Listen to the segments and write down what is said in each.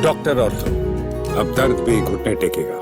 Doctor ortho, अब दर्द भी घुटने टेकेगा।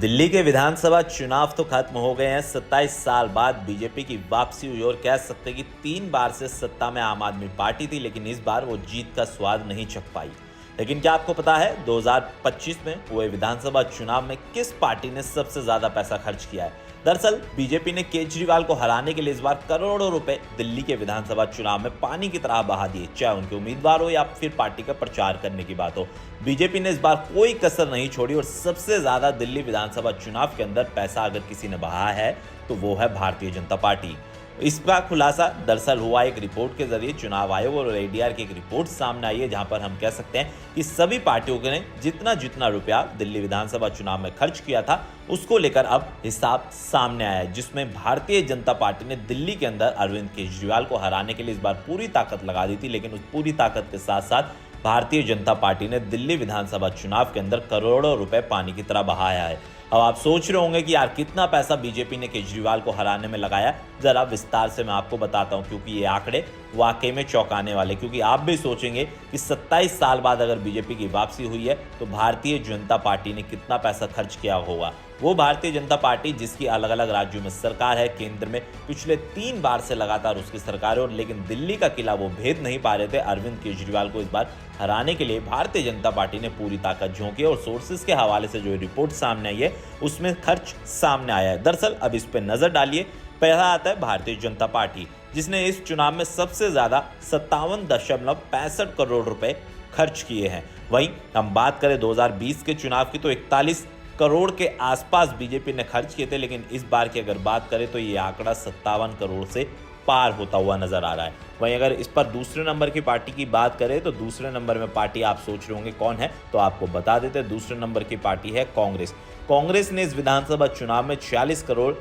दिल्ली के विधानसभा चुनाव तो खत्म हो गए हैं। 27 साल बाद बीजेपी की वापसी हुई और कह सकते हैं कि 3 बार से सत्ता में आम आदमी पार्टी थी, लेकिन इस बार वो जीत का स्वाद नहीं चख पाई। लेकिन क्या आपको पता है 2025 में हुए विधानसभा चुनाव में किस पार्टी ने सबसे ज्यादा पैसा खर्च किया है? दरअसल बीजेपी ने केजरीवाल को हराने के लिए इस बार करोड़ों रुपए दिल्ली के विधानसभा चुनाव में पानी की तरह बहा दिए, चाहे उनके उम्मीदवार हो या फिर पार्टी का प्रचार करने की बात हो। बीजेपी ने इस बार कोई कसर नहीं छोड़ी और सबसे ज्यादा दिल्ली विधानसभा चुनाव के अंदर पैसा अगर किसी ने बहाया है तो वो है भारतीय जनता पार्टी। इसका खुलासा दरअसल हुआ एक रिपोर्ट के जरिए। चुनाव आयोग और एडीआर की एक रिपोर्ट सामने आई है, जहां पर हम कह सकते हैं कि सभी पार्टियों ने जितना रुपया दिल्ली विधानसभा चुनाव में खर्च किया था उसको लेकर अब हिसाब सामने आया है, जिसमें भारतीय जनता पार्टी ने दिल्ली के अंदर अरविंद केजरीवाल को हराने के लिए इस बार पूरी ताकत लगा दी थी। लेकिन उस पूरी ताकत के साथ साथ भारतीय जनता पार्टी ने दिल्ली विधानसभा चुनाव के अंदर करोड़ों रुपए पानी की तरह बहाया है। अब आप सोच रहे होंगे कि यार कितना पैसा बीजेपी ने केजरीवाल को हराने में लगाया। जरा विस्तार से मैं आपको बताता हूं, क्योंकि ये आंकड़े वाकई में चौंकाने वाले। क्योंकि आप भी सोचेंगे कि 27 साल बाद अगर बीजेपी की वापसी हुई है तो भारतीय जनता पार्टी ने कितना पैसा खर्च किया होगा। वो भारतीय जनता पार्टी जिसकी अलग अलग राज्यों में सरकार है, केंद्र में पिछले 3 बार से लगातार उसकी सरकार है, और लेकिन दिल्ली का किला वो भेद नहीं पा रहे थे। अरविंद केजरीवाल को इस बार हराने के लिए भारतीय जनता पार्टी ने पूरी ताकत झोंकी और सोर्सेज के हवाले से जो रिपोर्ट सामने आई है उसमें खर्च सामने आया है। दरअसल अब इस पर नजर डालिए। पहला आता है भारतीय जनता पार्टी, जिसने इस चुनाव में सबसे ज्यादा 57.65 करोड़ रुपए खर्च किए हैं। वहीं हम बात करें 2020 के चुनाव की तो 41 करोड़ के आसपास बीजेपी ने खर्च किए थे, लेकिन इस बार की अगर बात करें तो ये आंकड़ा 57 करोड़ से पार होता हुआ नजर आ रहा है। वहीं अगर इस पर दूसरे नंबर की पार्टी की बात करें तो दूसरे नंबर में पार्टी आप सोच रहे होंगे कौन है, तो आपको बता देते हैं। दूसरे नंबर की पार्टी है कांग्रेस। कांग्रेस ने इस विधानसभा चुनाव में 46 करोड़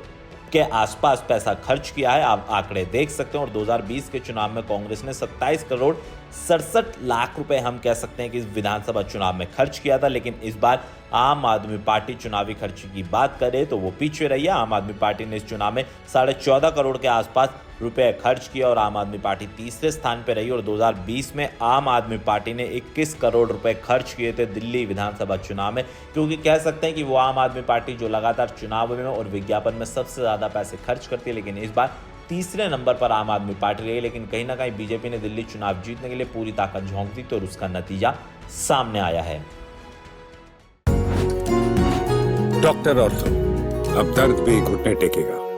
के आसपास पैसा खर्च किया है, आप आंकड़े देख सकते हैं। और 2020 के चुनाव में कांग्रेस ने 27 करोड़ 67 लाख रुपए हम कह सकते हैं कि इस विधानसभा चुनाव में खर्च किया था। लेकिन इस बार आम आदमी पार्टी चुनावी खर्च की बात करे तो वो पीछे रही है। आम आदमी पार्टी ने इस चुनाव में 14.5 करोड़ के आसपास रुपए खर्च किया और आम आदमी पार्टी तीसरे स्थान पर रही। और 2020 में आम आदमी पार्टी ने 21 करोड़ रुपए खर्च किए थे दिल्ली विधानसभा चुनाव में, क्योंकि कह सकते हैं कि वो आम आदमी पार्टी जो लगातार चुनाव में और विज्ञापन में सबसे ज्यादा पैसे खर्च करती है। लेकिन इस बार तीसरे नंबर पर आम आदमी पार्टी रही। लेकिन कहीं ना कहीं बीजेपी ने दिल्ली चुनाव जीतने के लिए पूरी ताकत झोंक दी, तो उसका नतीजा सामने आया है। डॉक्टर ऑर्थो, अब दर्द भी घुटने टेकेगा।